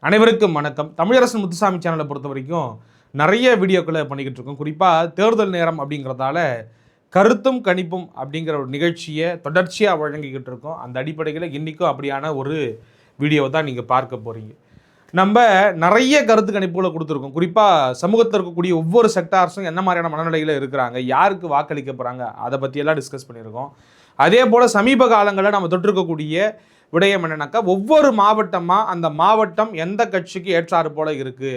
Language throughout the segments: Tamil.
அனைவருக்கும் வணக்கம். தமிழரசன் முத்துசாமி சேனலை பொறுத்த வரைக்கும் நிறைய வீடியோக்களை பண்ணிக்கிட்டு இருக்கோம். குறிப்பாக தேர்தல் நேரம் அப்படிங்கிறதால கருத்தும் கணிப்பும் அப்படிங்கிற ஒரு நிகழ்ச்சியை தொடர்ச்சியாக வழங்கிக்கிட்டு இருக்கோம். அந்த அடிப்படையில் இன்றைக்கும் அப்படியான ஒரு வீடியோவை தான் நீங்கள் பார்க்க போகிறீங்க. நம்ம நிறைய கருத்து கணிப்புகளை கொடுத்துருக்கோம். குறிப்பாக சமூகத்தில் இருக்கக்கூடிய ஒவ்வொரு செக்டார்ஸும் என்ன மாதிரியான மனநிலையில் இருக்கிறாங்க, யாருக்கு வாக்களிக்க போகிறாங்க, அதை பற்றியெல்லாம் டிஸ்கஸ் பண்ணியிருக்கோம். அதே போல் சமீப காலங்களில் நம்ம தொட்டிருக்கக்கூடிய விடயம் என்னன்னாக்கா, ஒவ்வொரு மாவட்டமாக அந்த மாவட்டம் எந்த கட்சிக்கு ஏற்றாறு போல இருக்குது,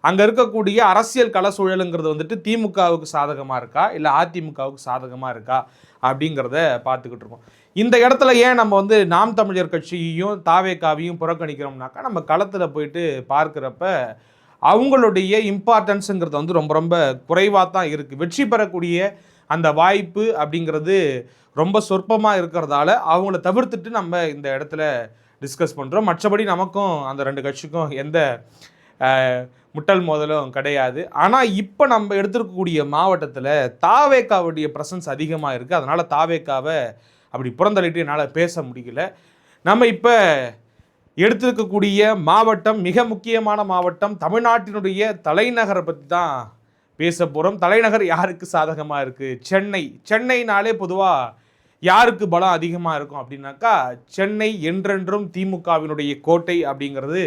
அங்கே இருக்கக்கூடிய அரசியல் கள சூழலுங்கிறது வந்துட்டு திமுகவுக்கு சாதகமாக இருக்கா இல்லை அதிமுகவுக்கு சாதகமாக இருக்கா அப்படிங்கிறத பார்த்துக்கிட்டு இருக்கோம். இந்த இடத்துல ஏன் நம்ம நாம் தமிழர் கட்சியையும் தாவேகாவையும் புறக்கணிக்கிறோம்னாக்கா, நம்ம களத்தில் போயிட்டு பார்க்குறப்ப அவங்களுடைய இம்பார்ட்டன்ஸுங்கிறது ரொம்ப ரொம்ப குறைவாக தான் இருக்குது. வெற்றி பெறக்கூடிய அந்த வாய்ப்பு அப்படிங்கிறது ரொம்ப சொற்பமாக இருக்கிறதால அவங்கள தவிர்த்துட்டு நம்ம இந்த இடத்துல டிஸ்கஸ் பண்ணுறோம். மற்றபடி நமக்கும் அந்த ரெண்டு கட்சிக்கும் எந்த முட்டல் மோதலும் கிடையாது. ஆனால் இப்போ நம்ம எடுத்துருக்கக்கூடிய மாவட்டத்தில் தாவேக்காவுடைய ப்ரெசன்ஸ் அதிகமாக இருக்குது. அதனால் தாவேக்காவை அப்படி புறந்தள்ளிட்டு என்னால் பேச முடியல. நம்ம இப்போ எடுத்திருக்கக்கூடிய மாவட்டம் மிக முக்கியமான மாவட்டம், தமிழ்நாட்டினுடைய தலைநகரை பற்றி தான் பேச போகிறோம். தலைநகர் யாருக்கு சாதகமாக இருக்குது? சென்னை. சென்னைனாலே பொதுவாக யாருக்கு பலம் அதிகமாக இருக்கும் அப்படின்னாக்கா, சென்னை என்றென்றும் திமுகவினுடைய கோட்டை அப்படிங்கிறது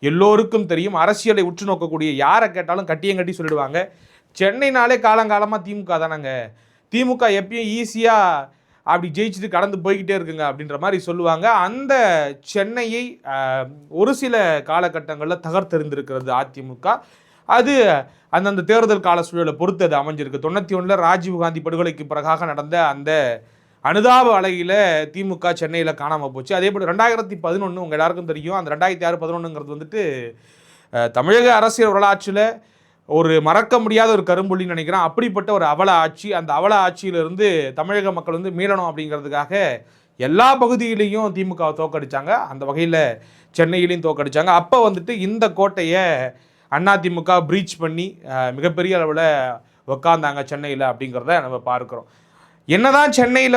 எல்லோருக்கும் தெரியும். அரசியலை உற்று நோக்கக்கூடிய யாரை கேட்டாலும் கட்டியங்கட்டி சொல்லிடுவாங்க, சென்னைனாலே காலங்காலமாக திமுக தானங்க, திமுக எப்பயும் ஈஸியாக அப்படி ஜெயிச்சுட்டு கடந்து போய்கிட்டே இருக்குங்க அப்படின்ற மாதிரி சொல்லுவாங்க. அந்த சென்னையை ஒரு சில காலகட்டங்களில் தகர்த்தெறிந்திருக்கிறது அதிமுக. அது அந்தந்த தேர்தல் கால சூழலை பொறுத்து அது அமைஞ்சிருக்கு. 91 ராஜீவ்காந்தி படுகொலைக்கு பிறகாக நடந்த அந்த அனுதாப அலையில் திமுக சென்னையில் காணாமல் போச்சு. அதே போல் 2011 உங்கள் எல்லாருக்கும் தெரியும். அந்த 2006-11ங்கிறது தமிழக அரசியல் வரலாற்றில் ஒரு மறக்க முடியாத ஒரு கரும்புள்ளின்னு நினைக்கிறேன். அப்படிப்பட்ட ஒரு அவல ஆட்சி. அந்த அவல ஆட்சியிலிருந்து தமிழக மக்கள் மீளணும் அப்படிங்கிறதுக்காக எல்லா பகுதியிலையும் திமுகவை தோக்கடிச்சாங்க. அந்த வகையில் சென்னையிலையும் தோக்கடிச்சாங்க. அப்போ இந்த கோட்டையை அதிமுக பிரீச் பண்ணி மிகப்பெரிய அளவில் உக்காந்தாங்க சென்னையில் அப்படிங்கிறத நம்ம பார்க்குறோம். என்னதான் சென்னையில்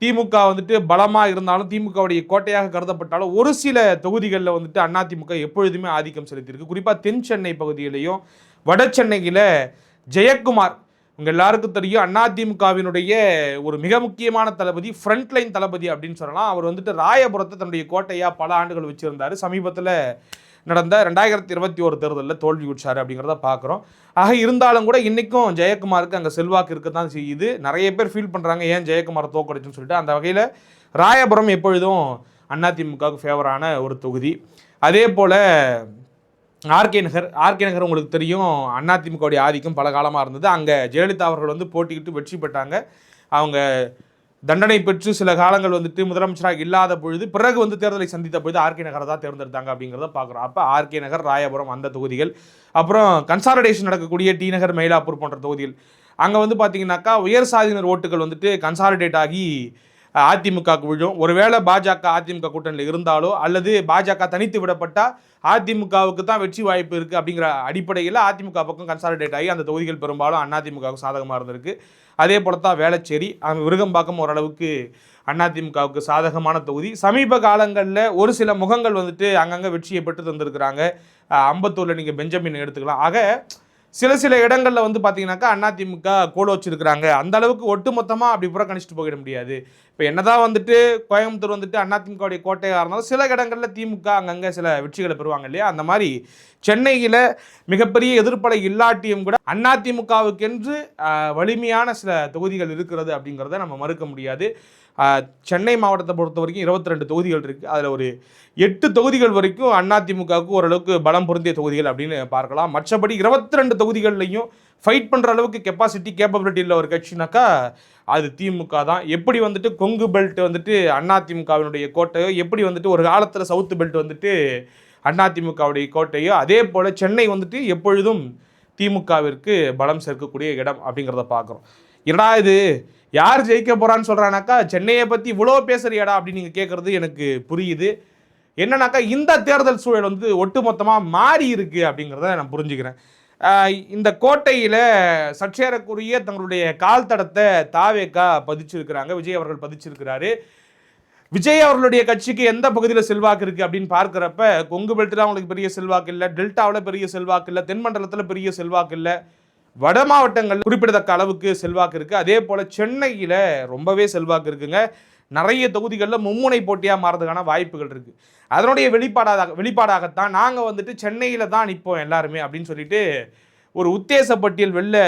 திமுக பலமாக இருந்தாலும், திமுகவுடைய கோட்டையாக கருதப்பட்டாலும், ஒரு சில தொகுதிகளில் அதிமுக எப்பொழுதுமே ஆதிக்கம் செலுத்தியிருக்கு. குறிப்பாக தென் சென்னை பகுதியிலையும் வட சென்னையில் ஜெயக்குமார் உங்கள் எல்லாருக்கும் தெரியும், அதிமுகவினுடைய ஒரு மிக முக்கியமான தளபதி, ஃப்ரண்ட்லைன் தளபதி அப்படின்னு சொல்லலாம். அவர் ராயபுரத்தை தன்னுடைய கோட்டையாக பல ஆண்டுகள் வச்சுருந்தார். சமீபத்தில் நடந்த 2021 தேர்தலில் தோல்வி உற்றார் அப்படிங்கிறத பார்க்குறோம். ஆக இருந்தாலும் கூட இன்றைக்கும் ஜெயக்குமாருக்கு அங்கே செல்வாக்கு இருக்க தான் செய்யுது. நிறைய பேர் ஃபீல் பண்ணுறாங்க ஏன் ஜெயக்குமாரை தோக்கடிச்சுன்னு சொல்லிட்டு. அந்த வகையில் ராயபுரம் எப்பொழுதும் அதிமுகவுக்கு ஃபேவரான ஒரு தொகுதி. அதே போல் ஆர்கே நகர் உங்களுக்கு தெரியும், அதிமுகவுடைய ஆதிக்கம் பல காலமாக இருந்தது. அங்கே ஜெயலலிதா அவர்கள் போட்டிக்கிட்டு வெற்றி பெற்றாங்க. அவங்க தண்டனை பெற்று சில காலங்கள் முதலமைச்சராக இல்லாத பொழுது பிறகு தேர்தலை சந்தித்த பொழுது ஆர்கே நகரை தான் தேர்ந்தெடுத்தாங்க அப்படிங்கிறத பார்க்குறோம். அப்போ ஆர்கே நகர், ராயபுரம் அந்த தொகுதிகள், அப்புறம் கன்சாலிடேஷன் நடக்கக்கூடிய டி நகர், மயிலாப்பூர் போன்ற தொகுதிகள், அங்கே பார்த்தீங்கன்னாக்கா உயர் சாதியினர் ஓட்டுகள் கன்சாலிடேட் ஆகி அதிமுகவுக்கு விழும். ஒருவேளை பாஜக அதிமுக கூட்டணியில் இருந்தாலோ அல்லது பாஜக தனித்து விடப்பட்டால் அதிமுகவுக்கு தான் வெற்றி வாய்ப்பு இருக்குது அப்படிங்கிற அடிப்படையில் அதிமுக பக்கம் கன்சாலிடேட் ஆகி அந்த தொகுதிகள் பெரும்பாலும் அதிமுகவுக்கு சாதகமாக இருந்திருக்கு. அதே போல தான் வேளச்சேரி, அங்கே விருகம்பாக்கம் ஓரளவுக்கு அதிமுகவுக்கு சாதகமான தொகுதி. சமீப காலங்களில் ஒரு சில முகங்கள் அங்கங்கே வெற்றியை பெற்று தந்திருக்கிறாங்க. அம்பத்தூரில் நீங்கள் பெஞ்சமின் எடுத்துக்கலாம். ஆக சில இடங்களில் பார்த்தீங்கன்னாக்கா அதிமுக கோல வச்சிருக்கிறாங்க. அந்த அளவுக்கு ஒட்டுமொத்தமாக அப்படி புறக்கணிச்சிட்டு போயிட முடியாது. இப்போ என்னதான் கோயம்புத்தூர் அதிமுகவுடைய கோட்டையாக இருந்தாலும் சில இடங்களில் திமுக அங்கங்கே சில வெற்றிகளை பெறுவாங்க இல்லையா. அந்த மாதிரி சென்னையில் மிகப்பெரிய எதிர்ப்பலை இல்லாட்டியும் கூட அதிமுகவுக்கென்று வலிமையான சில தொகுதிகள் இருக்கிறது அப்படிங்கிறத நம்ம மறுக்க முடியாது. சென்னை மாவட்டத்தை பொறுத்த வரைக்கும் 22 தொகுதிகள் இருக்குது. அதில் ஒரு 8 தொகுதிகள் வரைக்கும் அதிமுகவுக்கு ஓரளவுக்கு பலம் பொருந்திய தொகுதிகள் அப்படின்னு பார்க்கலாம். மற்றபடி 22 தொகுதிகள்லையும் ஃபைட் பண்ணுற அளவுக்கு கெப்பாசிட்டி, கேப்பபிலிட்டி இல்லை ஒரு கட்சினாக்கா அது திமுக தான். எப்படி கொங்கு பெல்ட் அதிமுகவினுடைய கோட்டையோ, எப்படி ஒரு காலத்தில் சவுத்து பெல்ட் அதிமுகவுடைய கோட்டையோ, அதே போல் சென்னை எப்பொழுதும் திமுகவிற்கு பலம் சேர்க்கக்கூடிய இடம் அப்படிங்கிறத பார்க்குறோம். என்னடா இது யார் ஜெயிக்க போகிறான்னு சொல்கிறானாக்கா, சென்னையை பற்றி இவ்வளோ பேசுகிறியாடா அப்படின்னு நீங்கள் கேட்குறது எனக்கு புரியுது. என்னன்னாக்கா, இந்த தேர்தல் சூழல் ஒட்டுமொத்தமாக மாறி இருக்குது அப்படிங்கிறத நான் புரிஞ்சுக்கிறேன். இந்த கோட்டையில் சற்றேறக்குரிய தங்களுடைய கால் தடத்தை தாவேக்கா பதிச்சிருக்கிறாங்க. விஜய் அவர்கள் பதிச்சிருக்கிறாரு. விஜய் அவர்களுடைய கட்சிக்கு எந்த பகுதியில் செல்வாக்கு இருக்குது அப்படின்னு பார்க்குறப்ப கொங்கு பெல்ட்டில் அவங்களுக்கு பெரிய செல்வாக்கு இல்லை, டெல்டாவில் பெரிய செல்வாக்கு இல்லை, தென்மண்டலத்தில் பெரிய செல்வாக்கு இல்லை, வட மாவட்டங்கள் குறிப்பிடத்தக்க அளவுக்கு செல்வாக்கு இருக்குது. அதே போல் சென்னையில் ரொம்பவே செல்வாக்கு இருக்குங்க. நிறைய தொகுதிகளில் மும்முனை போட்டியாக மாறதுக்கான வாய்ப்புகள் இருக்குது. அதனுடைய வெளிப்பாடாகத்தான் நாங்கள் வந்துட்டு சென்னையில் தான் நிற்போம் எல்லாருமே அப்படின்னு சொல்லிட்டு ஒரு உத்தேச பட்டியல் வெளில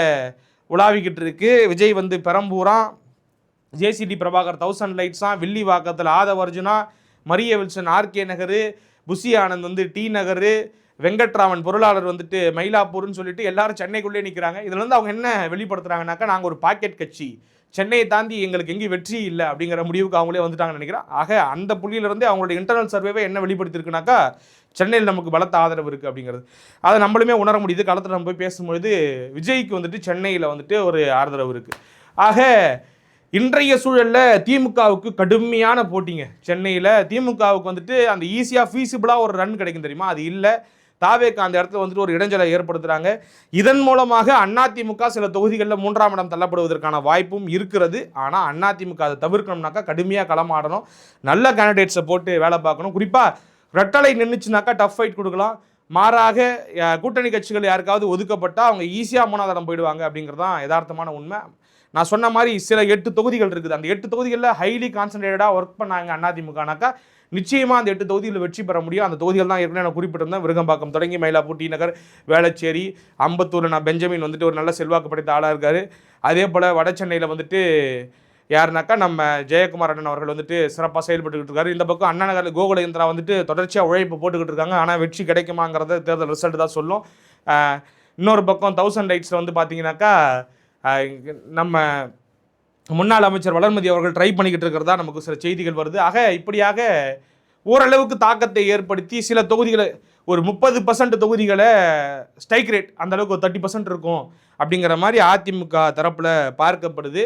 உலாவிக்கிட்டு இருக்கு. விஜய் வந்து பெரம்பூரா, ஜேசிடி பிரபாகர் 1000 லைட்ஸா, வில்லிவாக்கத்தில் ஆதவ அர்ஜுனா, மரிய வில்சன் ஆர்கே நகர், புசி ஆனந்த் வந்து டி நகர், வெங்கட்ராமன் பொருளாளர் வந்துட்டு மயிலாப்பூர்னு சொல்லிட்டு எல்லாரும் சென்னைக்குள்ளே நிற்கிறாங்க. இதுல இருந்து அவங்க என்ன வெளிப்படுத்துறாங்கன்னாக்கா, நாங்கள் ஒரு பாக்கெட் கட்சி, சென்னையை தாண்டி எங்களுக்கு எங்கேயும் வெற்றி இல்லை அப்படிங்கிற முடிவுக்கு அவங்களே வந்துட்டாங்கன்னு நினைக்கிறேன். ஆக அந்த புள்ளியிலிருந்து அவங்களுடைய இன்டர்னல் சர்வேவை என்ன வெளிப்படுத்திருக்குனாக்கா, சென்னையில் நமக்கு பலத்த ஆதரவு இருக்குது அப்படிங்கிறது. அதை நம்மளுமே உணர முடியுது. களத்தில் நம்ம போய் பேசும்பொழுது விஜய்க்கு வந்துட்டு சென்னையில் வந்துட்டு ஒரு ஆதரவு இருக்குது. ஆக இன்றைய சூழலில் திமுகவுக்கு கடுமையான போட்டிங்க. சென்னையில் திமுகவுக்கு வந்துட்டு அந்த ஈஸியாக ஃபீஸிபிளாக ஒரு ரன் கிடைக்கும் தெரியுமா, அது இல்லை. தாவேக்கு அந்த இடத்துல வந்துட்டு ஒரு இடைஞ்சலை ஏற்படுத்துகிறாங்க. இதன் மூலமாக அதிமுக சில தொகுதிகளில் 3ஆம் இடம் தள்ளப்படுவதற்கான வாய்ப்பும் இருக்கிறது. ஆனால் அதிமுக அதை தவிர்க்கணும்னாக்கா கடுமையாக களமாடணும், நல்ல கேண்டிடேட்ஸை போட்டு வேலை பார்க்கணும். குறிப்பாக ரெட்டலை நின்றுச்சுனாக்கா டஃப் ஃபைட் கொடுக்கலாம். மாறாக கூட்டணி கட்சிகள் யாருக்காவது ஒதுக்கப்பட்டால் அவங்க ஈஸியாக 3ஆவது இடம் போயிடுவாங்க அப்படிங்கிறது தான் யதார்த்தமான உண்மை. நான் சொன்ன மாதிரி சில 8 தொகுதிகள் இருக்குது. அந்த 8 தொகுதிகளில் ஹைலி கான்சன்ட்ரேட்டடாக ஒர்க் பண்ணாங்க அதிமுகனாக்கா நிச்சயமாக அந்த 8 தொகுதியில் வெற்றி பெற முடியும். அந்த தொகுதிகள் தான் ஏற்கனவே நான் குறிப்பிட்டிருந்தேன். விருகம்பாக்கம் தொடங்கி மயிலாப்பூர், டி நகர், வேளச்சேரி, அம்பத்தூர். நான் பெஞ்சமின் வந்துட்டு ஒரு நல்ல செல்வாக்கு படைத்த ஆளாக இருக்கார். அதே போல் வட சென்னையில் வந்துட்டு யாருனாக்கா நம்ம ஜெயக்குமார் அண்ணன் அவர்கள் வந்துட்டு சிறப்பாக செயல்பட்டுக்கிட்டு இருக்காரு. இந்த பக்கம் அண்ணா நகர் கோகுலேந்திரா வந்துட்டு தொடர்ச்சியாக உழைப்பு போட்டுக்கிட்டு இருக்காங்க. ஆனால் வெற்றி கிடைக்குமாங்கிறத தேர்தல் ரிசல்ட் தான் சொல்லும். இன்னொரு பக்கம் 1000 லைட்ஸில் வந்து பார்த்தீங்கன்னாக்கா நம்ம முன்னாள் அமைச்சர் வளர்மதி அவர்கள் ட்ரை பண்ணிக்கிட்டு இருக்கிறதா நமக்கு சில செய்திகள் வருது. ஆக இப்படியாக ஓரளவுக்கு தாக்கத்தை ஏற்படுத்தி சில தொகுதிகளை ஒரு 30% தொகுதிகளை ஸ்ட்ரைக் ரேட் அந்தளவுக்கு ஒரு 30% இருக்கும் அப்படிங்கிற மாதிரி அதிமுக தரப்பில் பார்க்கப்படுது.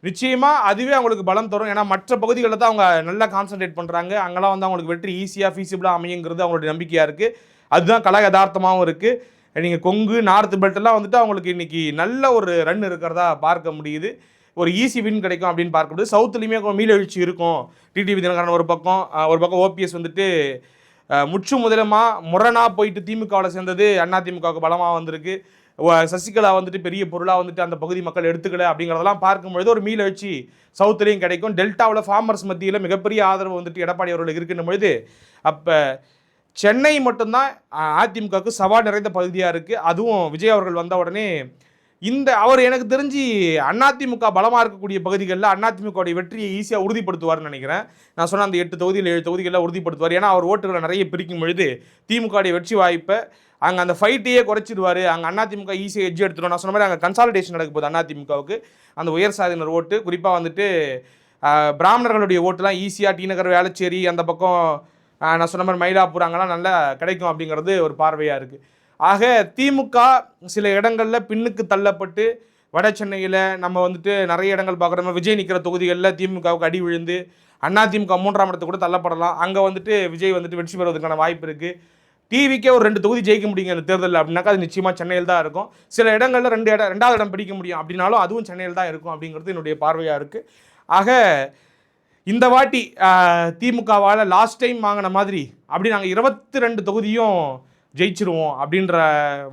நிச்சயமாக அதுவே அவங்களுக்கு பலம் தரும். ஏன்னா மற்ற பகுதிகளில் தான் அவங்க நல்லா கான்சன்ட்ரேட் பண்ணுறாங்க. அங்கெல்லாம் வந்து அவங்களுக்கு வெற்றி ஈஸியாக ஃபீஸிபிளாக அமையுங்கிறது அவங்களுடைய நம்பிக்கையாக இருக்குது. அதுதான் கல யதார்த்தமாகவும் இருக்குது. நீங்கள் கொங்கு நார்த் பெல்ட்டெல்லாம் வந்துட்டு அவங்களுக்கு இன்றைக்கி நல்ல ஒரு ரன் இருக்கிறதா பார்க்க முடியுது. ஒரு ஈஸி வின் கிடைக்கும் அப்படின்னு பார்க்கப்படுது. சவுத்துலேயுமே மீளெழுச்சி இருக்கும். டிடிவி தினகரன் ஒரு பக்கம் ஓபிஎஸ் வந்துட்டு முற்று முதலமாக முரணாக போயிட்டு திமுகவில் சேர்ந்தது அதிமுகவுக்கு பலமாக வந்திருக்கு. சசிகலா வந்துட்டு பெரிய பொருளாக வந்துட்டு அந்த பகுதி மக்கள் எடுத்துக்கல அப்படிங்கிறதெல்லாம் பார்க்கும்பொழுது ஒரு மீளழ்ச்சி சவுத்துலேயும் கிடைக்கும். டெல்டாவில் ஃபார்மர்ஸ் மத்தியில் மிகப்பெரிய ஆதரவு வந்துட்டு எடப்பாடி அவர்களுக்கு இருக்குன்னும் பொழுது அப்போ சென்னை மட்டும்தான் அதிமுகவுக்கு சவால் நிறைந்த பகுதியாக இருக்குது. அதுவும் விஜய் அவர்கள் வந்த உடனே அவர் எனக்கு தெரிஞ்சு அதிமுக பலமாக இருக்கக்கூடிய பகுதிகளில் அதிமுகவுடைய வெற்றியை ஈஸியாக உறுதிப்படுத்துவார்னு நினைக்கிறேன். நான் சொன்ன அந்த 8 தொகுதியில் 7 தொகுதிகளில் உறுதிப்படுத்துவார். ஏன்னா அவர் ஓட்டுகளை நிறைய பிரிக்கும் பொழுது திமுகவுடைய வெற்றி வாய்ப்பை அங்கே அந்த ஃபைட்டையே குறைச்சிடுவார். அங்கே அதிமுக ஈஸியாக எட்ஜ் எடுத்துடும். நான் சொன்ன மாதிரி அங்கே கன்சாலிடேஷன் நடக்க போகுது அதிமுகவுக்கு. அந்த உயர் சாதியினர் ஓட்டு குறிப்பாக வந்துட்டு பிராமணர்களுடைய ஓட்டுலாம் ஈஸியாக டி நகர், வேளச்சேரி, அந்த பக்கம் நான் சொன்ன மாதிரி மயிலாப்பூர் அங்கெல்லாம் நல்லா கிடைக்கும் அப்படிங்கிறது ஒரு பார்வையாக இருக்குது. ஆக திமுக சில இடங்களில் பின்னுக்கு தள்ளப்பட்டு வட சென்னையில் நம்ம வந்துட்டு நிறைய இடங்கள் பார்க்குறோம். விஜய் நிற்கிற தொகுதிகளில் திமுகவுக்கு அடி விழுந்து அதிமுக 3ஆம் இடத்துக்கு கூட தள்ளப்படலாம். அங்கே வந்துட்டு விஜய் வந்துட்டு வெற்றி பெறுவதற்கான வாய்ப்பு இருக்குது. டிவிக்கே ஒரு 2 தொகுதி ஜெயிக்க முடியுங்க அந்த தேர்தலில் அப்படின்னாக்கா அது நிச்சயமாக சென்னையில் தான் இருக்கும். சில இடங்களில் 2வது இடம் பிடிக்க முடியும் அப்படின்னாலும் அதுவும் சென்னையில் தான் இருக்கும் அப்படிங்கிறது என்னுடைய பார்வையாக இருக்குது. ஆக இந்த வாட்டி திமுகவால் லாஸ்ட் டைம் வாங்கின மாதிரி அப்படி நாங்கள் 22 தொகுதியும் ஜெயிச்சிருவோம் அப்படின்ற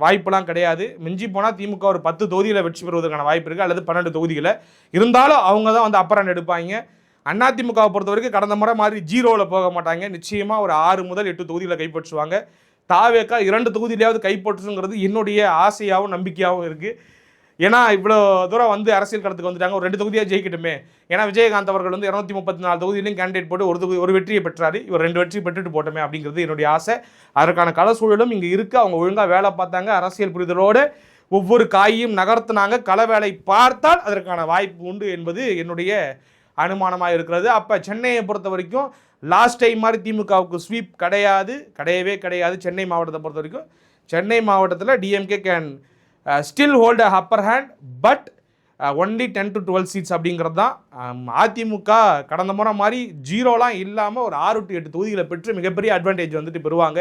வாய்ப்பெல்லாம் கிடையாது. மிஞ்சி போனால் திமுக ஒரு 10 தொகுதியில் வெற்றி பெறுவதற்கான வாய்ப்பு இருக்குது, அல்லது 12 தொகுதிகளை. இருந்தாலும் அவங்க தான் வந்து அப்பர் ஹேண்ட் எடுப்பாங்க. அதிமுகவை பொறுத்த வரைக்கும் கடந்த முறை மாதிரி 0வில் போக மாட்டாங்க. நிச்சயமாக ஒரு 6 முதல் 8 தொகுதியில் கைப்பற்றுவாங்க. தாவேக்கா 2 தொகுதியிலாவது கைப்பற்றுங்கிறது என்னுடைய ஆசையாகவும் நம்பிக்கையாகவும் இருக்குது. ஏன்னா இவ்வளோ தூரம் வந்து அரசியல் களத்துக்கு வந்துட்டாங்க, ஒரு 2 தொகுதியாக ஜெயிக்கட்டுமே. ஏன்னா விஜயகாந்த் அவர்கள் வந்து 234 தொகுதியிலையும் கேண்டிடேட் போட்டு ஒரு வெற்றியை பெற்றார். இவர் 2 வெற்றி பெற்றுட்டு போட்டோமே அப்படிங்கிறது என்னுடைய ஆசை. அதற்கான கள சூழலும் இங்கே இருக்குது. அவங்க ஒழுங்காக வேலை பார்த்தாங்க, அரசியல் புரிதலோடு ஒவ்வொரு காயையும் நகர்த்தினாங்க. கள வேலை பார்த்தால் அதற்கான வாய்ப்பு உண்டு என்பது என்னுடைய அனுமானமாக இருக்கிறது. அப்போ சென்னையை பொறுத்த வரைக்கும் லாஸ்ட் டைம் மாதிரி திமுகவுக்கு ஸ்வீப் கிடையவே கிடையாது. சென்னை மாவட்டத்தை பொறுத்த வரைக்கும் சென்னை மாவட்டத்தில் DMK can still hold a upper hand, but only 10 to 12 seats அப்படிங்கிறது தான். அதிமுக கடந்த முறை மாதிரி 0லாம் இல்லாமல் ஒரு 6 to 8 தொகுதிகளை பெற்று மிகப்பெரிய அட்வான்டேஜ் வந்துட்டு பெறுவாங்க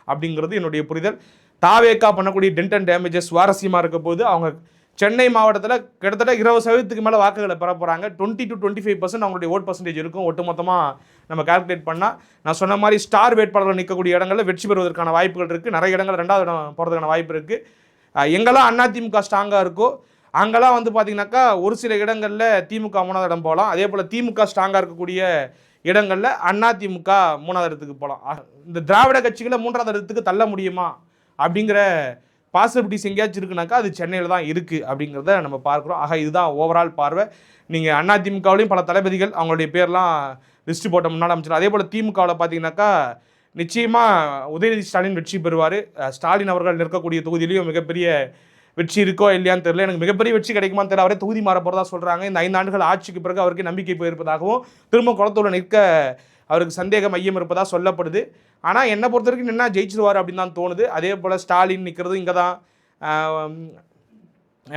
அப்படிங்கிறது என்னுடைய புரிதல். தாவேக்கா பண்ணக்கூடிய டென்ட் அண்ட் டேமேஜஸ் சுவாரஸ்யமாக இருக்க போது அவங்க சென்னை மாவட்டத்தில் கிட்டத்தட்ட 20% மேலே வாக்குகளை பெற போகிறாங்க. 20 to 25% அவங்களுடைய ஓட் பர்சன்டேஜ் இருக்கும் ஒட்டுமொத்தமாக நம்ம கால்குலேட் பண்ணால். நான் சொன்ன மாதிரி ஸ்டார் வேட்பாளர்கள் நிற்கக்கூடிய இடங்களில் வெற்றி பெறுவதற்கான வாய்ப்புகள் இருக்குது. நிறைய இடங்கள் 2வது இடம் போகிறதுக்கான வாய்ப்பு இருக்குது. எங்கெல்லாம் அதிமுக ஸ்ட்ராங்காக இருக்கோ அங்கெல்லாம் வந்து பார்த்தீங்கன்னாக்கா ஒரு சில இடங்களில் திமுக 3வது இடம் போகலாம். அதே போல் திமுக ஸ்ட்ராங்காக இருக்கக்கூடிய இடங்களில் அதிமுக 3வது இடத்துக்கு போகலாம். இந்த திராவிட கட்சிகளை 3வது இடத்துக்கு தள்ள முடியுமா அப்படிங்கிற பாசிபிலிட்டிஸ் எங்கேயாச்சும் இருக்குனாக்கா அது சென்னையில் தான் இருக்குது அப்படிங்கிறத நம்ம பார்க்குறோம். ஆக இதுதான் ஓவரால் பார்வை. நீங்கள் அதிமுகவிலையும் பல தளபதிகள் அவங்களுடைய பேர்லாம் லிஸ்ட்டு போட்ட முன்னாடி அமைச்சர். அதே போல் திமுகவில் பார்த்தீங்கன்னாக்கா நிச்சயமாக உதயநிதி ஸ்டாலின் வெற்றி பெறுவார். ஸ்டாலின் அவர்கள் நிற்கக்கூடிய தொகுதியிலையும் மிகப்பெரிய வெற்றி இருக்கோ இல்லையான்னு தெரியல. எனக்கு மிகப்பெரிய வெற்றி கிடைக்குமான்னு தெரியல. அவரே தொகுதி மாற போகிறதா சொல்கிறாங்க. இந்த 5 ஆண்டுகள் ஆட்சிக்கு பிறகு அவருக்கு நம்பிக்கை போயிருப்பதாகவும் திரும்ப குளத்தூரில் நிற்க அவருக்கு சந்தேக மையம் இருப்பதாக சொல்லப்படுது. ஆனால் என்னை பொறுத்த வரைக்கும் என்ன ஜெயிச்சிருவார் அப்படின்னு தான் தோணுது. அதே போல் ஸ்டாலின் நிற்கிறது இங்கே தான்,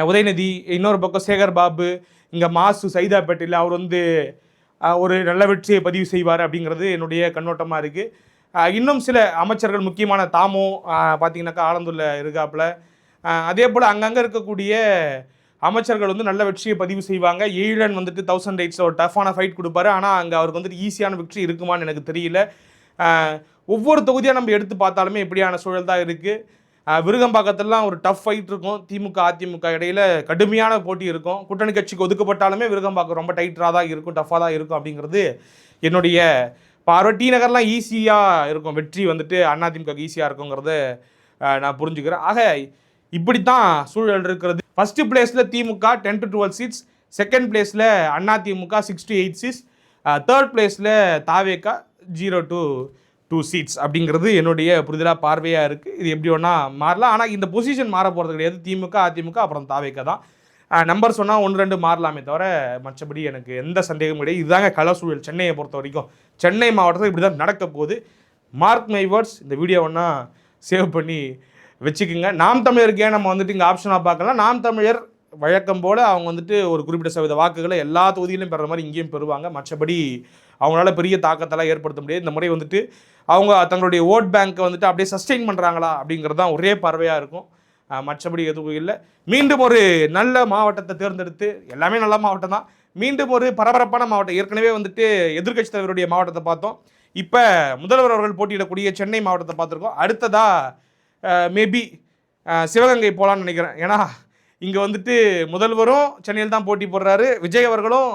உதயநிதி, இன்னொரு பக்கம் சேகர் பாபு, இங்கே மாசு சைதாப்பேட்டையில் அவர் வந்து ஒரு நல்ல வெற்றியை பதிவு செய்வார் அப்படிங்கிறது என்னுடைய கண்ணோட்டமாக இருக்குது. இன்னும் சில அமைச்சர்கள் முக்கியமான தாமோ பார்த்தீங்கன்னாக்கா ஆலந்தூரில் இருக்காப்புல. அதே போல் அங்கங்கே இருக்கக்கூடிய அமைச்சர்கள் வந்து நல்ல வெற்றியை பதிவு செய்வாங்க. ஈழன் வந்துட்டு 1000 ரைட்ஸில் ஒரு டஃப்பான ஃபைட் கொடுப்பாரு. ஆனால் அங்கே அவருக்கு வந்துட்டு ஈஸியான வெற்றி இருக்குமான்னு எனக்கு தெரியல. ஒவ்வொரு தொகுதியாக நம்ம எடுத்து பார்த்தாலுமே இப்படியான சூழல் தான் இருக்குது. விருகம்பாக்கத்திலாம் ஒரு டஃப் ஃபைட் இருக்கும். திமுக அதிமுக இடையில் கடுமையான போட்டி இருக்கும். கூட்டணி கட்சிக்கு ஒதுக்கப்பட்டாலுமே விருகம்பாக்கம் ரொம்ப டைட்டராக தான் இருக்கும், டஃப்பாக தான் இருக்கும் அப்படிங்கிறது என்னுடைய பார்வை. டி நகர்லாம் ஈஸியாக இருக்கும், வெற்றி வந்துட்டு அதிமுக ஈஸியாக இருக்குங்கிறத நான் புரிஞ்சுக்கிறேன். ஆக இப்படித்தான் சூழல் இருக்கிறது. ஃபர்ஸ்ட் பிளேஸில் திமுக 10 to 12 சீட்ஸ், செகண்ட் பிளேஸில் அதிமுக 6 to 8 சீட்ஸ், தேர்ட் பிளேஸில் தாவேகா 0 to 2 சீட்ஸ் அப்படிங்கிறது என்னுடைய புரிதலாக பார்வையாக இருக்குது. இது எப்படி ஒன்றா மாறலாம். ஆனால் இந்த பொசிஷன் மாற போகிறது கிடையாது. திமுக அதிமுக அப்புறம் தாவேகா தான். நம்பர் சொன்னால் 1-2 மாறலாமே தவிர மற்றபடி எனக்கு எந்த சந்தேகமும் கிடையாது. இதுதாங்க கள சூழல் சென்னையை பொறுத்த வரைக்கும். சென்னை மாவட்டத்தில் இப்படி தான் நடக்க போகுது. Mark my words. இந்த வீடியோ ஒன்றா சேவ் பண்ணி வச்சுக்கோங்க. நாம் தமிழருக்கே நம்ம வந்துட்டு இங்கே ஆப்ஷனாக பார்க்கலாம். நாம் தமிழர் வழக்கம் போல் அவங்க வந்துட்டு ஒரு குறிப்பிட்ட சதவீத வாக்குகளை எல்லா தொகுதியிலும் பெற மாதிரி இங்கேயும் பெறுவாங்க. மற்றபடி அவங்களால பெரிய தாக்கத்தெல்லாம் ஏற்படுத்த முடியாது. இந்த முறை வந்துட்டு அவங்க தங்களுடைய ஓட் பேங்க்கை வந்துட்டு அப்படியே சஸ்டெயின் பண்ணுறாங்களா அப்படிங்கிறது தான் ஒரே பார்வையாக இருக்கும். மற்றபடி எதுவும் இல்லை. மீண்டும் ஒரு நல்ல மாவட்டத்தை தேர்ந்தெடுத்து, எல்லாமே நல்ல மாவட்டம் தான், மீண்டும் ஒரு பரபரப்பான மாவட்டம். ஏற்கனவே வந்துட்டு எதிர்க்கட்சி தலைவருடைய மாவட்டத்தை பார்த்தோம். இப்போ முதல்வர் அவர்கள் போட்டியிடக்கூடிய சென்னை மாவட்டத்தை பார்த்துருக்கோம். அடுத்ததாக மேபி சிவகங்கை போகலான்னு நினைக்கிறேன். ஏன்னா இங்கே வந்துட்டு முதல்வரும் சென்னையில் தான் போட்டி போடுறாரு, விஜய் அவர்களும்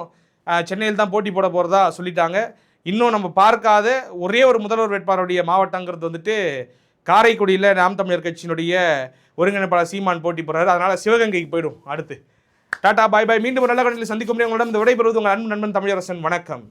சென்னையில் தான் போட்டி போட போகிறதா சொல்லிட்டாங்க. இன்னும் நம்ம பார்க்காத ஒரே ஒரு முதல்வர் வேட்பாளருடைய மாவட்டங்கிறது வந்துட்டு காரைக்குடியில் நாம் தமிழர் கட்சியினுடைய ஒருங்கிணைப்பாளர் சீமான் போட்டி போடுறாரு. அதனால் சிவகங்கைக்கு போயிடும். அடுத்து டாடா பாய் பாய். மீண்டும் ஒரு நல்ல கடையில் சந்திக்கும் உங்களிடம் இந்த விடைபெறுவது உங்கள் அன்பு நண்பன் தமிழரசன். வணக்கம்.